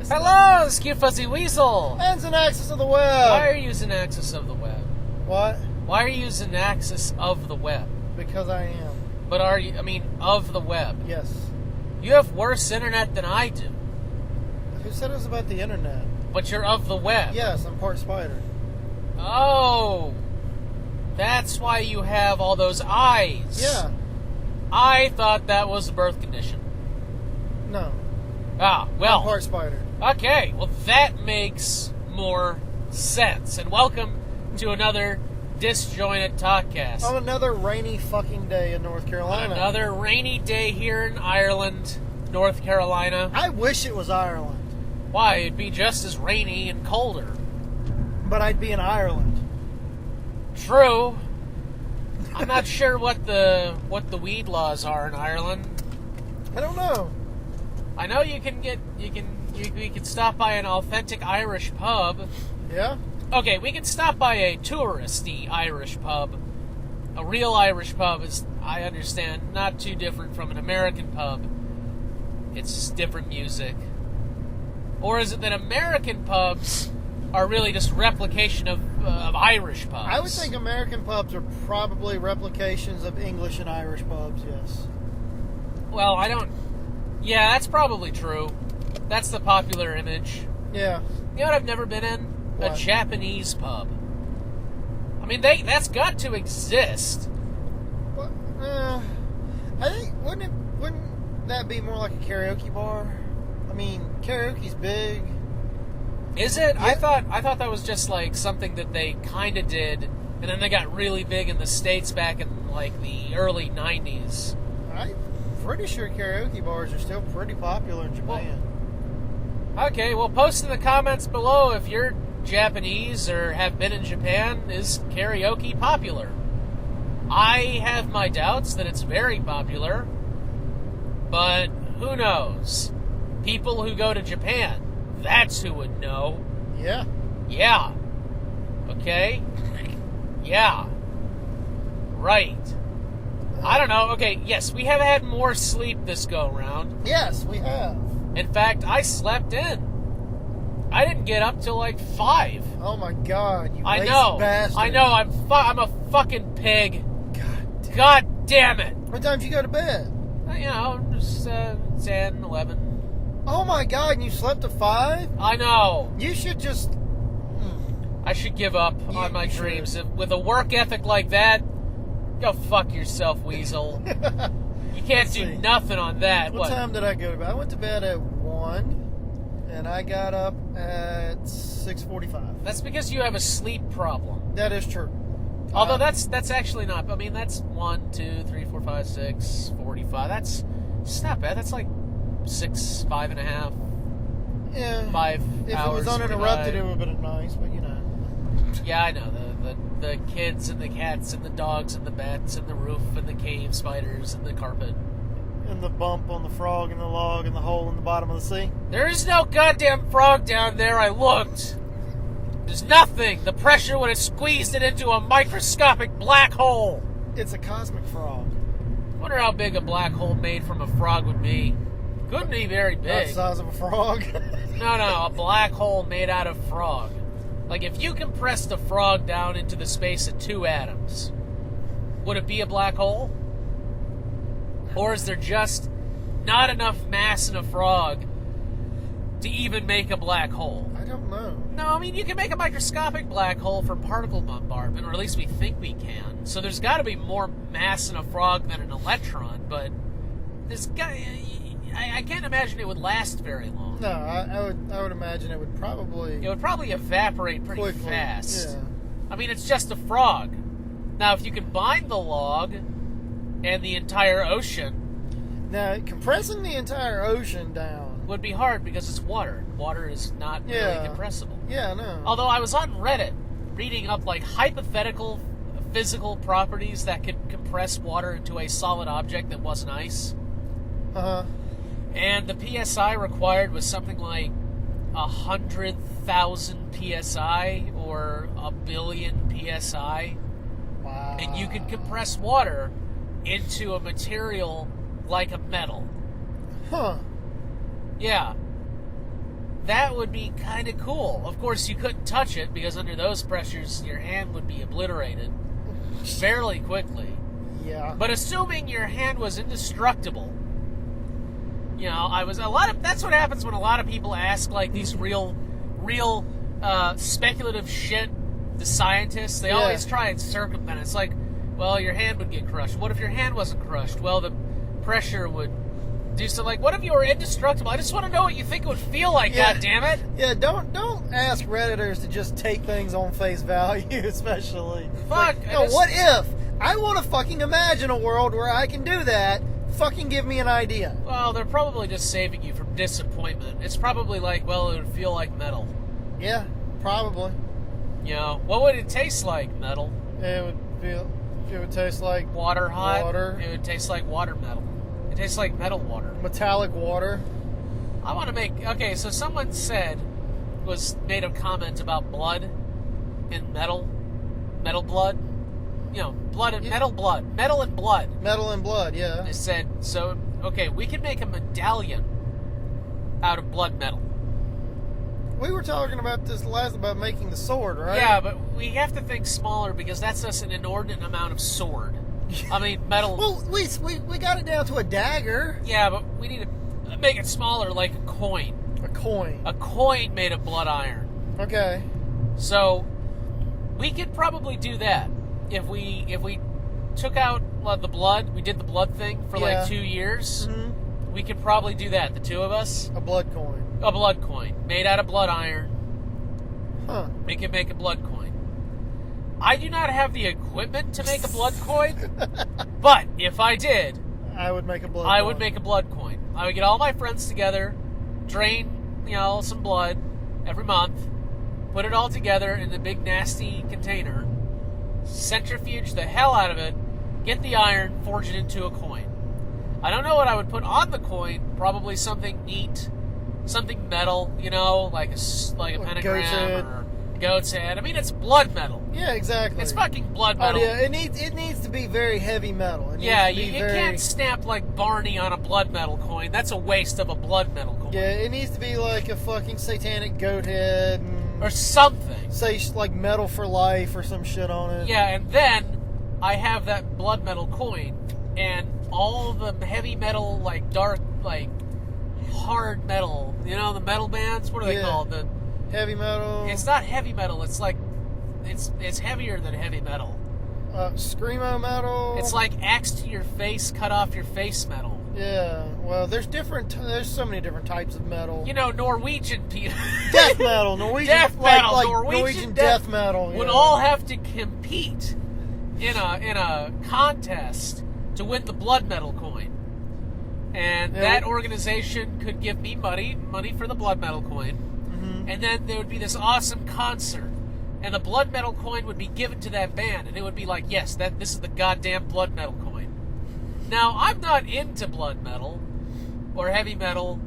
Hello, it's Cute Fuzzy Weasel. And an axis of the web. Why are you using Axis of the Web? What? Why are you using Axis of the Web? Because I am. But of the web. Yes. You have worse internet than I do. Who said it was about the internet? But you're of the web. Yes, I'm part spider. Oh. That's why you have all those eyes. Yeah. I thought that was a birth condition. No. Ah, well. I'm part spider. Okay, well that makes more sense. And welcome to another Disjointed Talkcast. On another rainy fucking day in North Carolina. Another rainy day here in Ireland, North Carolina. I wish it was Ireland. Why? It'd be just as rainy and colder. But I'd be in Ireland. True. I'm not sure what the weed laws are in Ireland. I don't know. I know you can stop by an authentic Irish pub. Yeah? Okay, we can stop by a touristy Irish pub. A real Irish pub is, I understand, not too different from an American pub. It's just different music. Or is it that American pubs are really just replication of Irish pubs? I would think American pubs are probably replications of English and Irish pubs, yes. Well, I don't... Yeah, that's probably true. That's the popular image. Yeah. You know what I've never been in? What? A Japanese pub. I mean, that's got to exist. Well, I think, wouldn't that be more like a karaoke bar? I mean, karaoke's big. Is it? Yeah. I thought that was just like something that they kind of did, and then they got really big in the States back in like the early 90s. I'm pretty sure karaoke bars are still pretty popular in Japan. Okay, well, post in the comments below if you're Japanese or have been in Japan. Is karaoke popular? I have my doubts that it's very popular, but who knows? People who go to Japan, that's who would know. Yeah. Yeah. Okay? Yeah. Right. I don't know. Okay, yes, we have had more sleep this go-round. Yes, we have. In fact, I slept in. I didn't get up till like 5. Oh my God, you I lazy know. bastard. I know. I'm a fucking pig. God damn it. What time did you go to bed? You know, just 10, 11. Oh my God, and you slept to 5? I know. You should just... I should give up on my you should. dreams. With a work ethic like that, go fuck yourself, Weasel. You can't do nothing on that. What time did I go to bed? I went to bed at 1, and I got up at 6:45. That's because you have a sleep problem. That is true. Although that's actually not. I mean, that's 1, 2, 3, 4, 5, 6, 45. That's not bad. That's like 5.5. Yeah. 5 If hours. it was uninterrupted, 45. it would have been nice, but you know. Yeah, I know. The kids and the cats and the dogs and the bats and the roof and the cave spiders and the carpet. And the bump on the frog and the log and the hole in the bottom of the sea. There's no goddamn frog down there. I looked. There's nothing. The pressure would have squeezed it into a microscopic black hole. It's a cosmic frog. Wonder how big a black hole made from a frog would be. Couldn't be very Not the big. size of a frog. No, a black hole made out of frog. Like, if you compressed a frog down into the space of 2 atoms, would it be a black hole? Or is there just not enough mass in a frog to even make a black hole? I don't know. No, I mean, you can make a microscopic black hole from particle bombardment, or at least we think we can. So there's got to be more mass in a frog than an electron, but I can't imagine it would last very long. No, I would imagine it would probably... It would probably evaporate pretty quickly, fast. Yeah. I mean, it's just a frog. Now, if you combine the log and the entire ocean... Now, compressing the entire ocean down... would be hard because it's water. Water is not really compressible. Yeah, no. Although I was on Reddit reading up, like, hypothetical physical properties that could compress water into a solid object that wasn't ice. Uh-huh. And the PSI required was something like 100,000 PSI or 1 billion PSI. Wow. And you could compress water into a material like a metal. Huh. Yeah. that would be kind of cool. Of course, you couldn't touch it because under those pressures, your hand would be obliterated fairly quickly. Yeah. But assuming your hand was indestructible, you know, that's what happens when a lot of people ask like these real speculative shit to scientists. They always try and circumvent it. It's like, well, your hand would get crushed. What if your hand wasn't crushed? Well, the pressure would do so. Like, what if you were indestructible? I just want to know what you think it would feel like. God damn it! Yeah, don't ask Redditors to just take things on face value, especially. Fuck. What if? I want to fucking imagine a world where I can do that. Fucking give me an idea. Well, they're probably just saving you from disappointment. It's probably like, well, it would feel like metal. Yeah, probably. You know, what would it taste like? Metal. It would taste like water hot. Water. It would taste like water metal. It tastes like metal water. Metallic water. I want to make... Okay, so someone made a comment about blood and metal blood. You know, blood and metal blood. Metal and blood. Metal and blood, yeah. They said, so, okay, we can make a medallion out of blood metal. We were talking about this about making the sword, right? Yeah, but we have to think smaller because that's just an inordinate amount of sword. I mean, metal... Well, we got it down to a dagger. Yeah, but we need to make it smaller, like a coin. A coin. A coin made of blood iron. Okay. So, we could probably do that. If we took out the blood, we did the blood thing for like 2 years, we could probably do that, the two of us. A blood coin. A blood coin, made out of blood iron. Huh. We can make a blood coin. I do not have the equipment to make a blood coin, but if I did, I would make a blood coin. I would make a blood coin. I would get all my friends together, drain, some blood every month, put it all together in the big nasty container, centrifuge the hell out of it, get the iron, forge it into a coin. I don't know what I would put on the coin. Probably something neat, something metal, like a pentagram or goat's head. I mean, it's blood metal. Yeah, exactly. It's fucking blood metal. Oh, yeah, it needs to be very heavy metal. You can't stamp like Barney on a blood metal coin. That's a waste of a blood metal coin. Yeah, it needs to be like a fucking satanic goat head. Or something. Say, like, metal for life or some shit on it. Yeah, and then I have that blood metal coin, and all the heavy metal, like, dark, like, hard metal, the metal bands? What are they called? The heavy metal. It's not heavy metal. It's like, it's heavier than heavy metal. Screamo metal. It's like axe to your face, cut off your face metal. Yeah, well, there's so many different types of metal. Norwegian people. Death metal, Norwegian death metal, like Norwegian death metal would all have to compete in a contest to win the blood metal coin, and that organization could give me money for the blood metal coin, and then there would be this awesome concert, and the blood metal coin would be given to that band, and it would be like, yes, this is the goddamn blood metal coin. Now, I'm not into blood metal or heavy metal,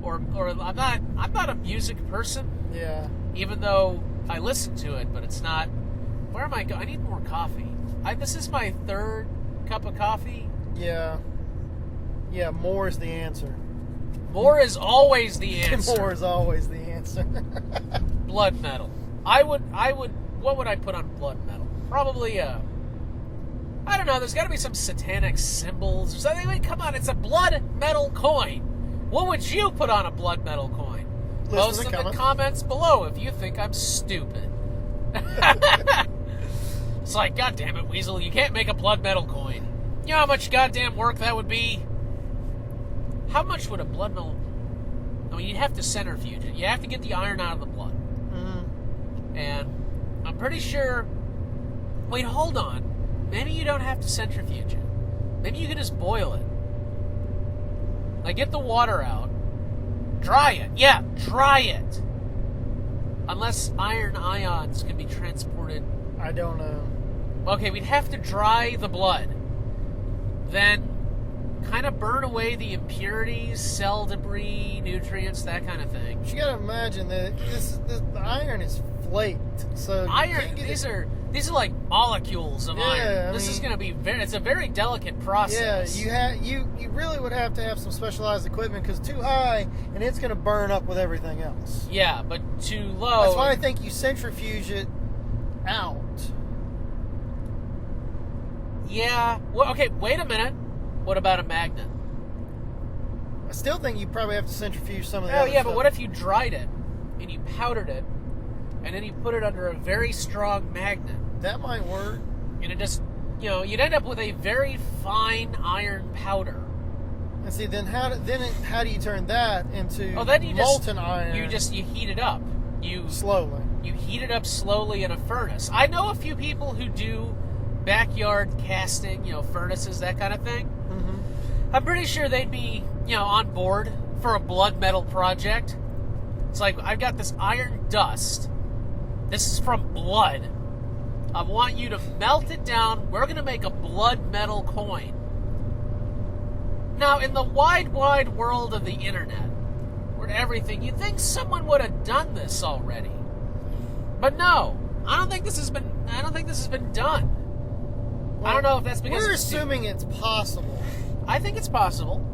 or I'm not a music person. Yeah. Even though I listen to it, but it's not. Where am I going? I need more coffee. This is my third cup of coffee. Yeah. Yeah, more is the answer. More is always the answer. More is always the answer. Blood metal. I would. What would I put on blood metal? Probably I don't know, there's got to be some satanic symbols or something. I mean, come on, it's a blood metal coin. What would you put on a blood metal coin? Post in the comments below if you think I'm stupid. It's like, God damn it, Weasel, you can't make a blood metal coin. You know how much goddamn work that would be? How much would a blood metal... I mean, you'd have to centrifuge it. You have to get the iron out of the blood. Mm-hmm. And I'm pretty sure... Wait, hold on. Maybe you don't have to centrifuge it. Maybe you can just boil it. Like, get the water out. Dry it. Yeah, dry it. Unless iron ions can be transported. I don't know. Okay, we'd have to dry the blood. Then kind of burn away the impurities, cell debris, nutrients, that kind of thing. You gotta imagine that the iron is flaked. So iron, these are These are like molecules of iron. This is going to be it's a very delicate process. Yeah, you really would have to have some specialized equipment because too high and it's going to burn up with everything else. Yeah, but too low. That's why I think you centrifuge it out. Yeah. Well, okay, wait a minute. What about a magnet? I still think you probably have to centrifuge some of the Oh, other yeah, stuff. but what if you dried it and you powdered it and then you put it under a very strong magnet? That might work. And it just, you'd end up with a very fine iron powder. And see, then how do you turn that into molten iron? You heat it up. Slowly. You heat it up slowly in a furnace. I know a few people who do backyard casting, furnaces, that kind of thing. Mm-hmm. I'm pretty sure they'd be, on board for a blood metal project. It's like, I've got this iron dust. This is from blood. I want you to melt it down. We're going to make a blood metal coin. Now, in the wide, wide world of the internet, where everything, you'd think someone would have done this already. But no, I don't think this has been done. Well, I don't know if that's because we're assuming it's possible. I think it's possible.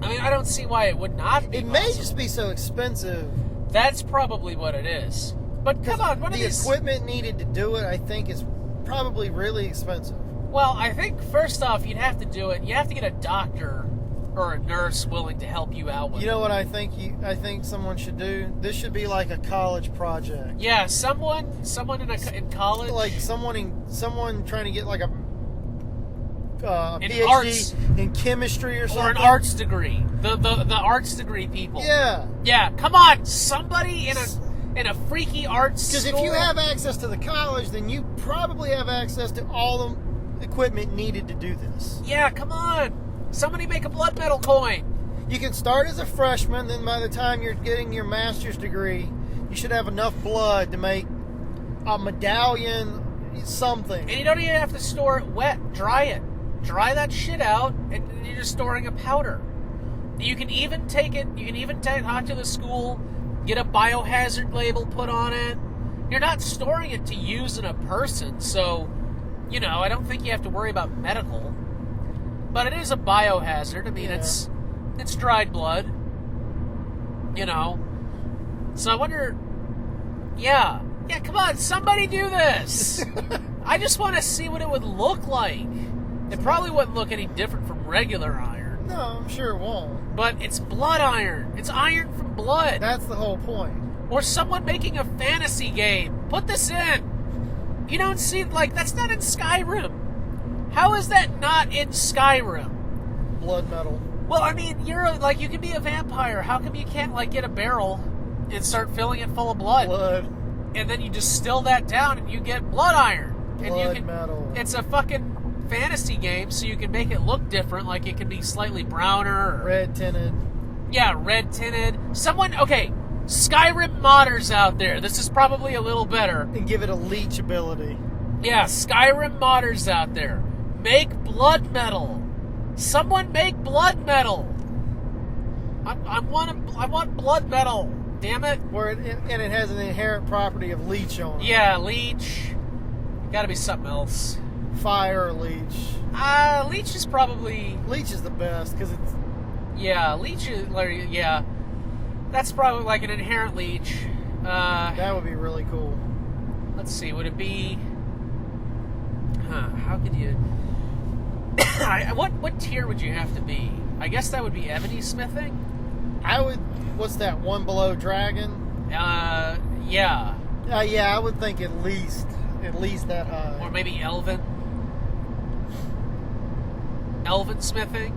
I mean, I don't see why it would not be. It may just be so expensive. That's probably what it is. But come on, the equipment needed to do it, I think, is probably really expensive. Well, I think first off, you'd have to do it. You have to get a doctor or a nurse willing to help you out with it. You know what I think? I think someone should do. This should be like a college project. Yeah, someone in college, like someone trying to get like a PhD arts, in chemistry or something, or an arts degree. The arts degree people. Yeah. Come on, somebody in a freaky arts school. Because if you have access to the college, then you probably have access to all the equipment needed to do this. Yeah, come on. Somebody make a blood metal coin. You can start as a freshman, then by the time you're getting your master's degree, you should have enough blood to make a medallion, something. And you don't even have to store it wet. Dry it. Dry that shit out, and you're just storing a powder. You can even take it out to the school, get a biohazard label put on it. You're not storing it to use in a person, so, I don't think you have to worry about medical. But it is a biohazard. I mean, it's dried blood. So I wonder. Yeah, come on, somebody do this. I just want to see what it would look like. It probably wouldn't look any different from regular iron. No, I'm sure it won't. But it's blood iron. It's iron from blood. That's the whole point. Or someone making a fantasy game. Put this in. You don't see, that's not in Skyrim. How is that not in Skyrim? Blood metal. Well, I mean, you can be a vampire. How come you can't, get a barrel and start filling it full of blood? Blood. And then you distill that down and you get blood iron. Blood metal. It's a fucking fantasy game, so you can make it look different, like it can be slightly browner. Or, red tinted. Yeah, red tinted. Skyrim modders out there. This is probably a little better. And give it a leech ability. Yeah, Skyrim modders out there. Make blood metal. Someone make blood metal. I want blood metal. Damn it. And it has an inherent property of leech on it. Yeah, leech. Gotta be something else. Fire or leech? Leech is probably... Leech is the best, because it's... Yeah, leech is... Yeah. That's probably like an inherent leech. That would be really cool. Let's see, would it be... How could you... What tier would you have to be? I guess that would be ebony smithing? I would... What's that, one below dragon? Yeah. Yeah, I would think at least that high. Or maybe elven smithing.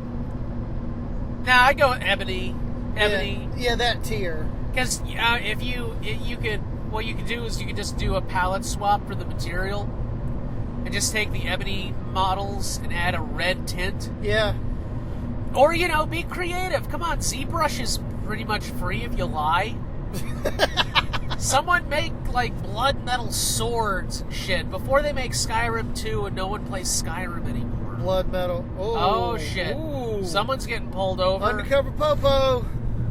Nah, I go with ebony. Yeah, that tier. Because if you could, what you could do is you could just do a palette swap for the material, and just take the ebony models and add a red tint. Yeah. Or be creative. Come on, ZBrush is pretty much free if you lie. Someone make blood metal swords and shit before they make Skyrim 2 and no one plays Skyrim anymore. Blood metal. Oh shit. Ooh. Someone's getting pulled over. Undercover Popo.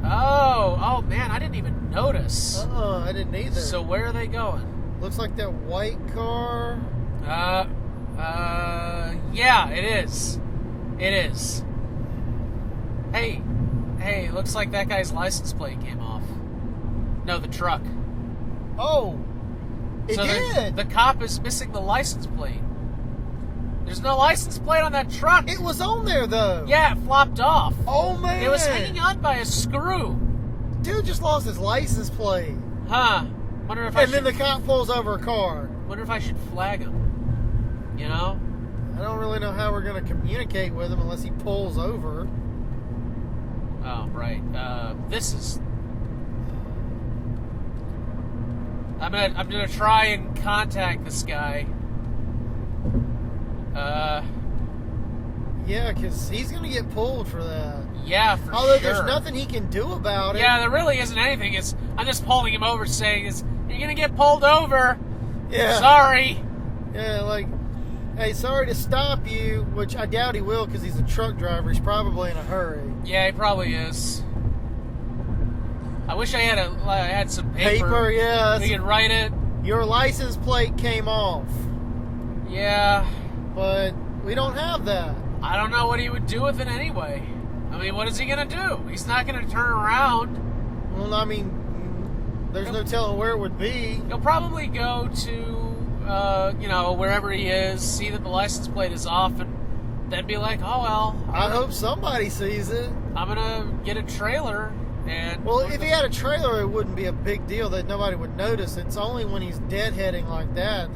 Oh man, I didn't even notice. I didn't either. So where are they going? Looks like that white car. Yeah, it is. It is. Hey, looks like that guy's license plate came off. No, the truck. Oh, it did. The cop is missing the license plate. There's no license plate on that truck. It was on there, though. Yeah, it flopped off. Oh, man. It was hanging on by a screw. Dude just lost his license plate. Huh. Wonder if I And then the cop pulls over a car. Wonder if I should flag him. You know? I don't really know how we're going to communicate with him unless he pulls over. Oh, right. This is... I'm gonna try and contact this guy. Yeah, because he's going to get pulled for that. Yeah, for Although sure. there's nothing he can do about it. Yeah, there really isn't anything. I'm just pulling him over saying, you're gonna get pulled over. Yeah. Sorry. Yeah, like, hey, sorry to stop you, which I doubt he will because he's a truck driver. He's probably in a hurry. Yeah, he probably is. I wish I had some paper. Yeah. We could write it. Your license plate came off. Yeah. But we don't have that. I don't know what he would do with it anyway. I mean, what is he going to do? He's not going to turn around. Well, I mean, there's no telling where it would be. He'll probably go to, wherever he is, see that the license plate is off, and then be like, oh, well. I hope somebody sees it. I'm going to get a trailer. And well, if he had a trailer, it wouldn't be a big deal that nobody would notice. It's only when he's deadheading like that.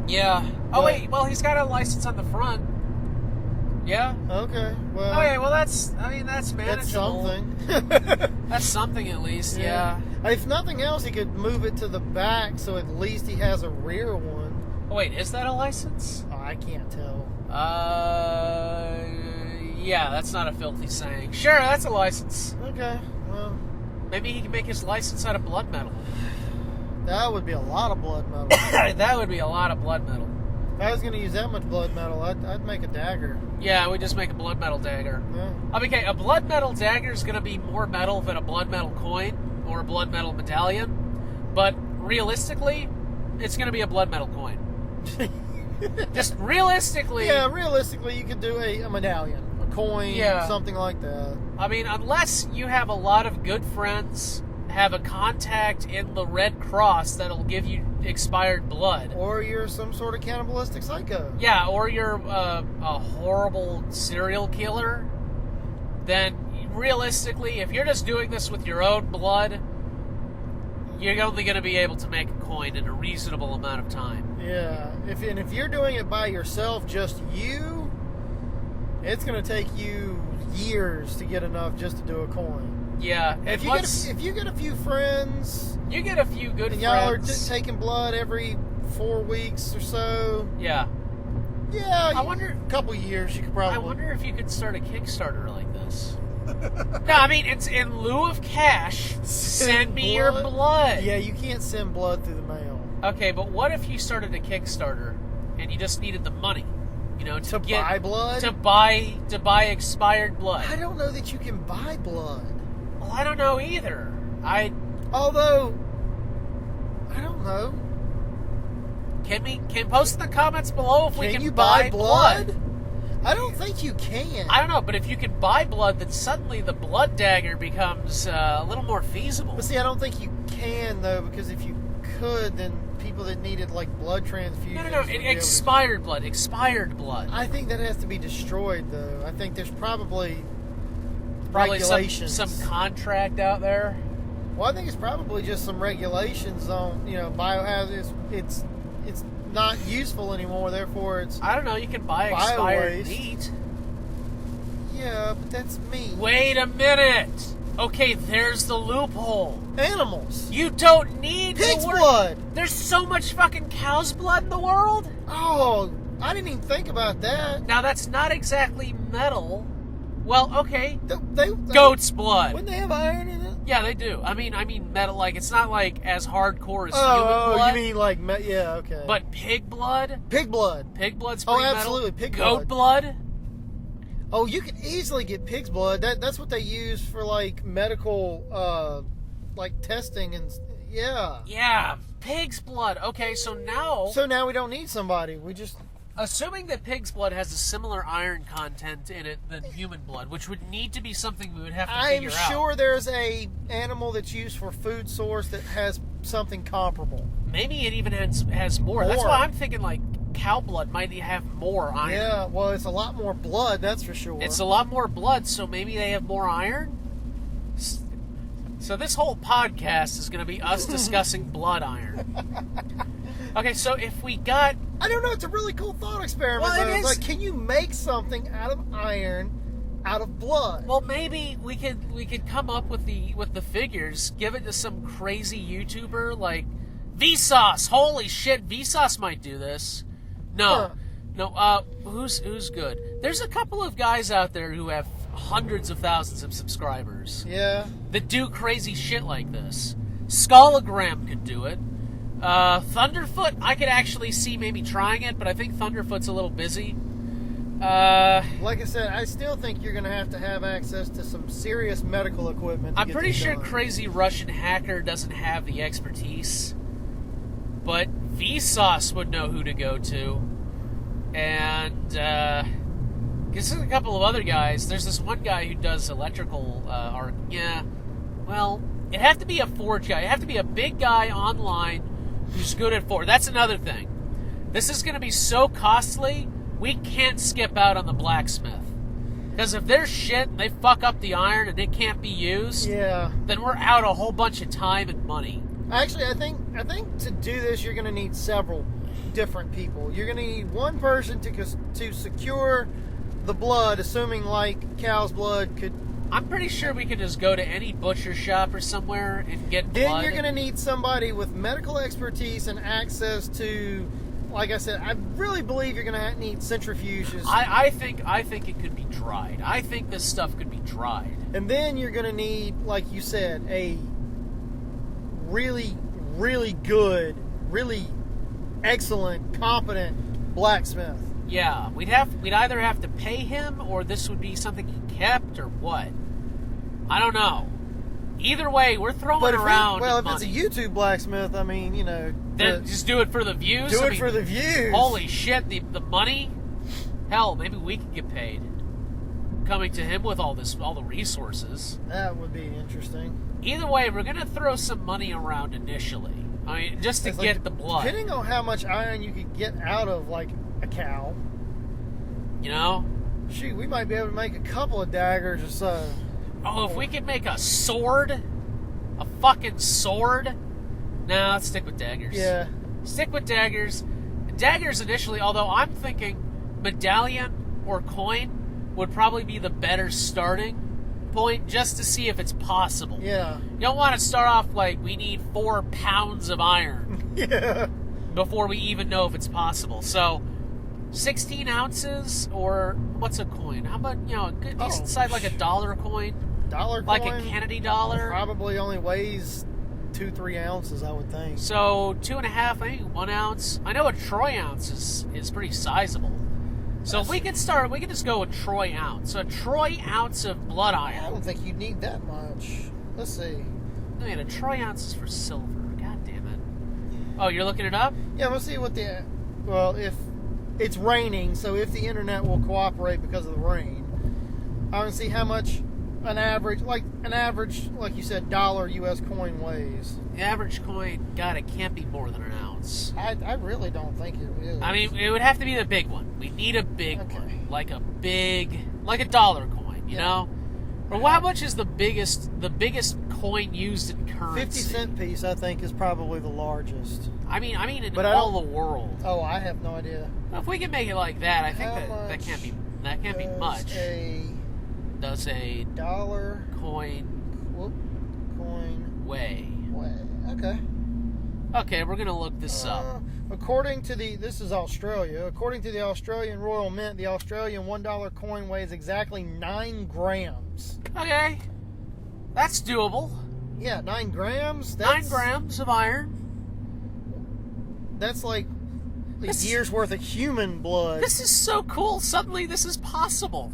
Yeah. Oh, wait. Well, he's got a license on the front. Yeah. Okay. Well. Okay. Well, that's manageable. That's something. That's something at least. Yeah. If nothing else, he could move it to the back, so at least he has a rear one. Oh, wait. Is that a license? Oh, I can't tell. Yeah. That's not a filthy saying. Sure, that's a license. Okay. Well. Maybe he can make his license out of blood metal. That would be a lot of blood metal. That would be a lot of blood metal. If I was going to use that much blood metal, I'd make a dagger. Yeah, we just make a blood metal dagger. Yeah. I mean, okay, a blood metal dagger is going to be more metal than a blood metal coin or a blood metal medallion, but realistically, it's going to be a blood metal coin. Just realistically. Yeah, realistically, you could do a medallion, a coin, something like that. I mean, unless you have a lot of good friends, have a contact in the Red Cross that'll give you expired blood. Or you're some sort of cannibalistic psycho. Yeah, or you're a horrible serial killer. Then, realistically, if you're just doing this with your own blood, you're only going to be able to make a coin in a reasonable amount of time. Yeah, if you're doing it by yourself, just you, it's going to take you years to get enough just to do a coin. Yeah, if you get a few friends, you get a few good and friends. Y'all are just taking blood every 4 weeks or so. Yeah. Yeah. I wonder. A couple years, you could probably. I wonder if you could start a Kickstarter like this. No, I mean it's in lieu of cash. Send me your blood. Yeah, you can't send blood through the mail. Okay, but what if you started a Kickstarter and you just needed the money? You know, to buy blood? To buy expired blood. I don't know that you can buy blood. Well, I don't know either. Although, I don't know. Can post in the comments below if we can buy blood? I don't think you can. I don't know, but if you can buy blood, then suddenly the blood dagger becomes a little more feasible. But see, I don't think you can, though, because if you could, then people that needed, like, blood transfusions... No, expired blood. I think that has to be destroyed, though. I think there's probably regulations. Some contract out there? Well, I think it's probably just some regulations on, biohazards. It's not useful anymore, therefore it's... I don't know, you can buy expired meat. Yeah, but that's meat. Wait a minute! Okay, there's the loophole. Animals. You don't need pig's blood. There's so much fucking cow's blood in the world. Oh, I didn't even think about that. Now, that's not exactly metal. Well, okay. They goat's blood. Wouldn't they have iron in it? Yeah, they do. I mean metal. Like, it's not like as hardcore as human blood. Oh, you mean like yeah, okay. But pig blood. Pig blood's pretty metal. Absolutely, pig goat blood. Oh, you can easily get pig's blood. That's what they use for like medical like testing and yeah. Yeah, pig's blood. Okay, so now we don't need somebody. We just assuming that pig's blood has a similar iron content in it than human blood, which would need to be something we would have to figure out. I'm sure there's a animal that's used for food source that has something comparable. Maybe it even has more. That's why I'm thinking like cow blood might have more iron. Yeah, well, it's a lot more blood, that's for sure. It's a lot more blood, so maybe they have more iron? So this whole podcast is going to be us discussing blood iron. Okay, so if we got... I don't know, it's a really cool thought experiment. Well, it is. Like, can you make something out of iron out of blood? Well, maybe we could come up with the figures, give it to some crazy YouTuber like Vsauce. Holy shit, Vsauce might do this. No. Who's good? There's a couple of guys out there who have hundreds of thousands of subscribers. Yeah. That do crazy shit like this. Skologram could do it. Thunderfoot, I could actually see maybe trying it, but I think Thunderfoot's a little busy. Like I said, I still think you're going to have access to some serious medical equipment. I'm pretty sure Crazy Russian Hacker doesn't have the expertise, but Vsauce would know who to go to. And, there's a couple of other guys. There's this one guy who does electrical, it'd have to be a forge guy. It'd have to be a big guy online who's good at forge. That's another thing. This is going to be so costly, we can't skip out on the blacksmith. Because if there's shit and they fuck up the iron and it can't be used, then we're out a whole bunch of time and money. Actually, I think to do this, you're going to need several different people. You're going to need one person to secure the blood, assuming like cow's blood could... I'm pretty sure we could just go to any butcher shop or somewhere and get blood. Then you're going to need somebody with medical expertise and access to, like I said, I really believe you're going to need centrifuges. I think it could be dried. I think this stuff could be dried. And then you're going to need, like you said, a really, really good, really excellent, competent blacksmith. Yeah, we'd either have to pay him, or this would be something he kept, or what? I don't know. Either way, we're throwing around if money. it's a YouTube blacksmith, I mean, then just do it for the views. For the views. Holy shit, the money. Hell, maybe we could get paid coming to him with all the resources. That would be interesting. Either way, we're gonna throw some money around initially. I mean, just to get the blood. Depending on how much iron you could get out of, like, a cow. Shoot, we might be able to make a couple of daggers or so. Oh, if we could make a sword? A fucking sword? No, let's stick with daggers. Yeah. Stick with daggers. Daggers initially, although I'm thinking medallion or coin would probably be the better starting point, just to see if it's possible. Yeah. You don't want to start off like we need 4 pounds of iron. Yeah. Before we even know if it's possible. So 16 ounces, or what's a coin? How about, a good decent size, like a dollar coin? Dollar coin? Like a Kennedy dollar? Probably only weighs 2-3 ounces, I would think. So 2.5, maybe 1 ounce. I know a troy ounce is pretty sizable. So if we could just go with troy ounce. So a troy ounce of blood iron. I don't think you need that much. Let's see. No, a troy ounce is for silver. God damn it. Oh, you're looking it up? Yeah, we'll see what if it's raining, so if the internet will cooperate because of the rain, I want to see how much an average, like you said, dollar U.S. coin weighs. The average coin, God, it can't be more than an ounce. I really don't think it is. I mean, it would have to be the big one. We need a big one. Like a dollar coin, you know? Or how much is the biggest coin used in currency? 50-cent piece, I think, is probably the largest. I mean in all the world. Oh, I have no idea. If we can make it like that, I think that can't be much. Does a dollar coin weigh? Okay. Okay, we're gonna look this up. According to this is Australia. According to the Australian Royal Mint, the Australian $1 coin weighs exactly 9 grams. Okay, that's doable. Yeah, 9 grams. 9 grams of iron. That's like a year's worth of human blood. This is so cool. Suddenly, this is possible.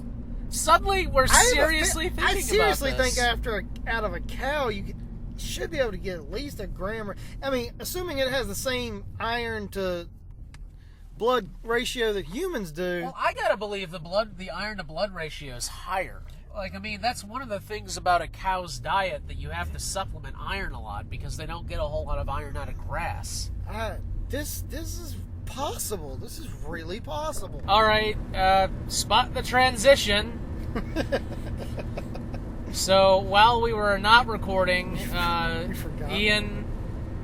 Suddenly, we're seriously thinking about this. I seriously think out of a cow, you could should be able to get at least a gram. I mean, assuming it has the same iron to blood ratio that humans do. Well, I gotta believe the iron to blood ratio is higher. Like, I mean, that's one of the things about a cow's diet, that you have to supplement iron a lot because they don't get a whole lot of iron out of grass. This is possible. This is really possible. All right, spot the transition. So while we were not recording, Ian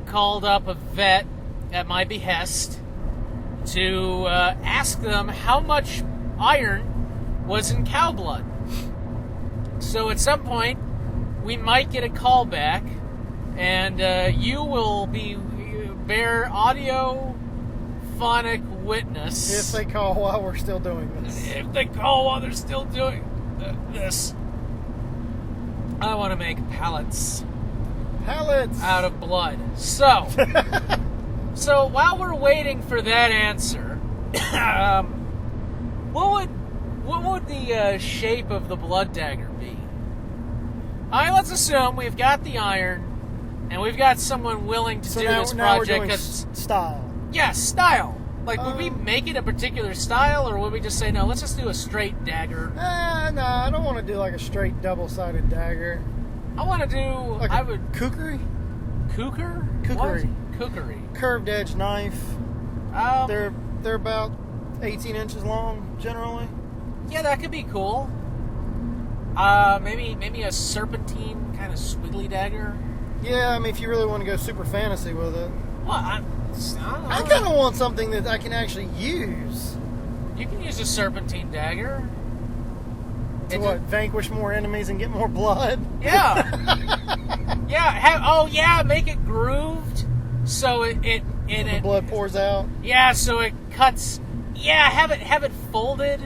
called up a vet at my behest to ask them how much iron was in cow blood. So at some point, we might get a call back, and you will bear audio phonic witness. If they call while we're still doing this. If they call while they're still doing this. I want to make pellets out of blood. So, while we're waiting for that answer, what would the shape of the blood dagger be? All right, let's assume we've got the iron, and we've got someone willing to do this project. We're doing style. Yeah, style. Like, would we make it a particular style, or would we just say, no, let's just do a straight dagger? No, I don't want to do like a straight double-sided dagger. I want to do... Like kukri? Kukri? Kukri. What? Kukri. Curved edge knife. They're about 18 inches long, generally. Yeah, that could be cool. Maybe a serpentine kind of squiggly dagger. Yeah, I mean, if you really want to go super fantasy with it. Well, I kind of want something that I can actually use. You can use a serpentine dagger. To vanquish more enemies and get more blood? Yeah. Yeah, make it grooved so it the blood pours out. Yeah, so it cuts. Yeah, have it folded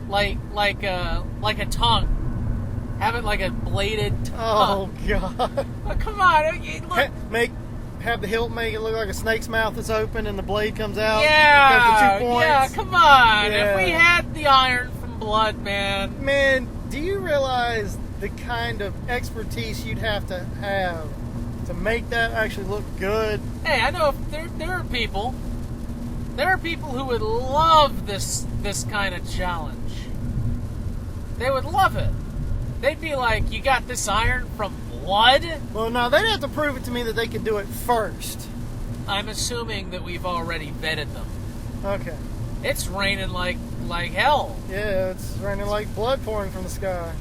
like a tongue. Have it like a bladed tongue. Oh God! Oh, come on, look. Have the hilt make it look like a snake's mouth that's open and the blade comes out. Yeah, 2 points. yeah. Come on. Yeah. If we had the iron from blood, man. Man, do you realize the kind of expertise you'd have to make that actually look good? Hey, I know there are people. There are people who would love this kind of challenge. They would love it. They'd be like, "You got this iron from blood?" Well, no, they'd have to prove it to me that they could do it first. I'm assuming that we've already vetted them. Okay. It's raining like hell. Yeah, it's raining like blood pouring from the sky.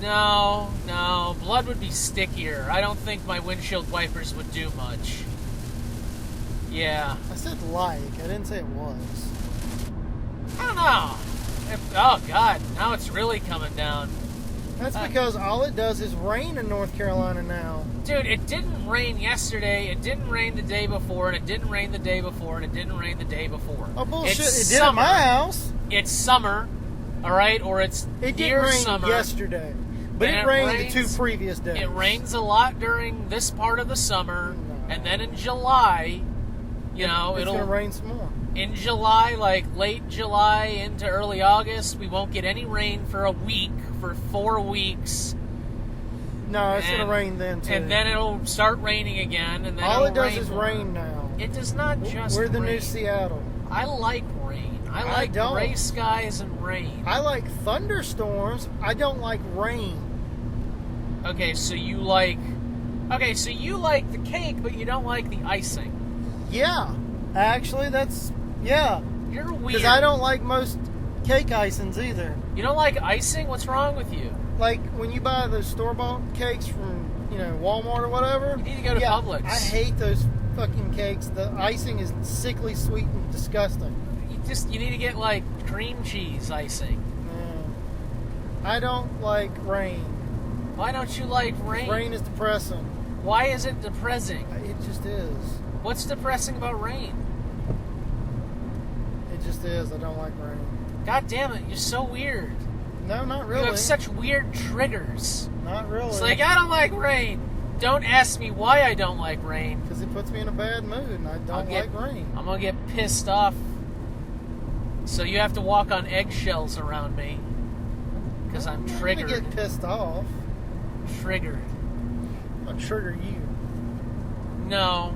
No, blood would be stickier. I don't think my windshield wipers would do much. Yeah. I said like, I didn't say it was. I don't know. Oh, God, now it's really coming down. That's because all it does is rain in North Carolina now. Dude, it didn't rain yesterday, it didn't rain the day before, and it didn't rain the day before, and it didn't rain the day before. Oh, bullshit. It's it did at my house. It's summer, all right? Or it's It near didn't rain summer. Yesterday. But it rained the 2 previous days. It rains a lot during this part of the summer, No. and then in July, it'll... It's going to rain some more. In July, like late July into early August, we won't get any rain for a week, for 4 weeks. No, it's going to rain then, too. And then it'll start raining again, and then all it does rain is more. rain now. It does not just We're the rain. new Seattle. I like rain. I like don't. gray skies and rain. I like thunderstorms. I don't like rain. Okay, so you like the cake, but you don't like the icing. Yeah. Actually, yeah. You're weird. Because I don't like most cake icings either. You don't like icing? What's wrong with you? Like when you buy those store-bought cakes from, Walmart or whatever. You need to go to Publix. I hate those fucking cakes. The icing is sickly sweet and disgusting. You need to get like cream cheese icing. I don't like rain. Why don't you like rain? Rain is depressing. Why is it depressing? It just is. What's depressing about rain? It just is. I don't like rain. God damn it, you're so weird. No, not really. You have such weird triggers. Not really. It's like, I don't like rain. Don't ask me why I don't like rain. Because it puts me in a bad mood, and I don't like rain. I'm going to get pissed off. So you have to walk on eggshells around me. Because I'm triggered. I'm going to get pissed off. Triggered. I'm I'd trigger you. No,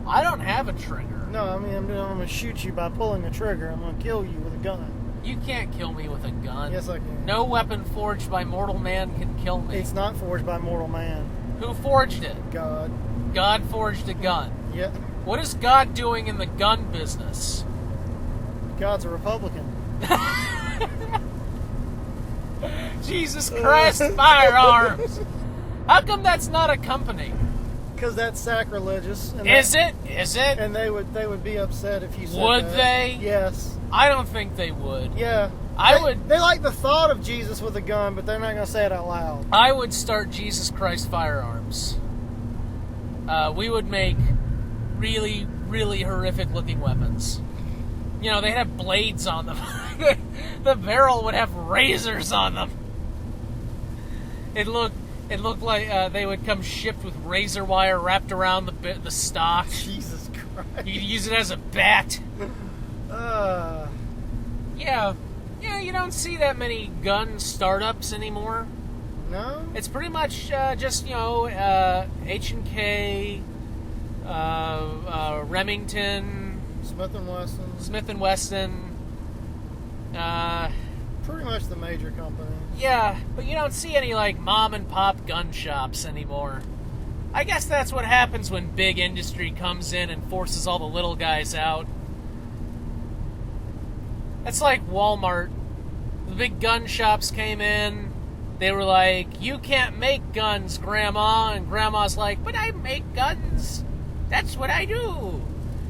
I don't have a trigger. No, I mean, I'm going to shoot you by pulling a trigger. I'm going to kill you with a gun. You can't kill me with a gun. Yes, I can. No weapon forged by mortal man can kill me. It's not forged by mortal man. Who forged it? God. God forged a gun. Yep. What is God doing in the gun business? God's a Republican. Jesus Christ, firearms! How come that's not a company? Because that's sacrilegious. And Is it? And they would be upset if you said Would that. they? Yes. I don't think they would. Yeah. I would. They like the thought of Jesus with a gun, but they're not going to say it out loud. I would start Jesus Christ firearms. We would make really, really horrific looking weapons. You know, they'd have blades on them. The barrel would have razors on them. It looked like they would come shipped with razor wire wrapped around the stock. Jesus Christ. You could use it as a bat. Yeah, you don't see that many gun startups anymore. No? It's pretty much just, H&K, Remington, Smith & Wesson. Pretty much the major companies. Yeah, but you don't see any, mom and pop gun shops anymore. I guess that's what happens when big industry comes in and forces all the little guys out. That's like Walmart. The big gun shops came in. They were like, you can't make guns, Grandma. And Grandma's like, but I make guns. That's what I do.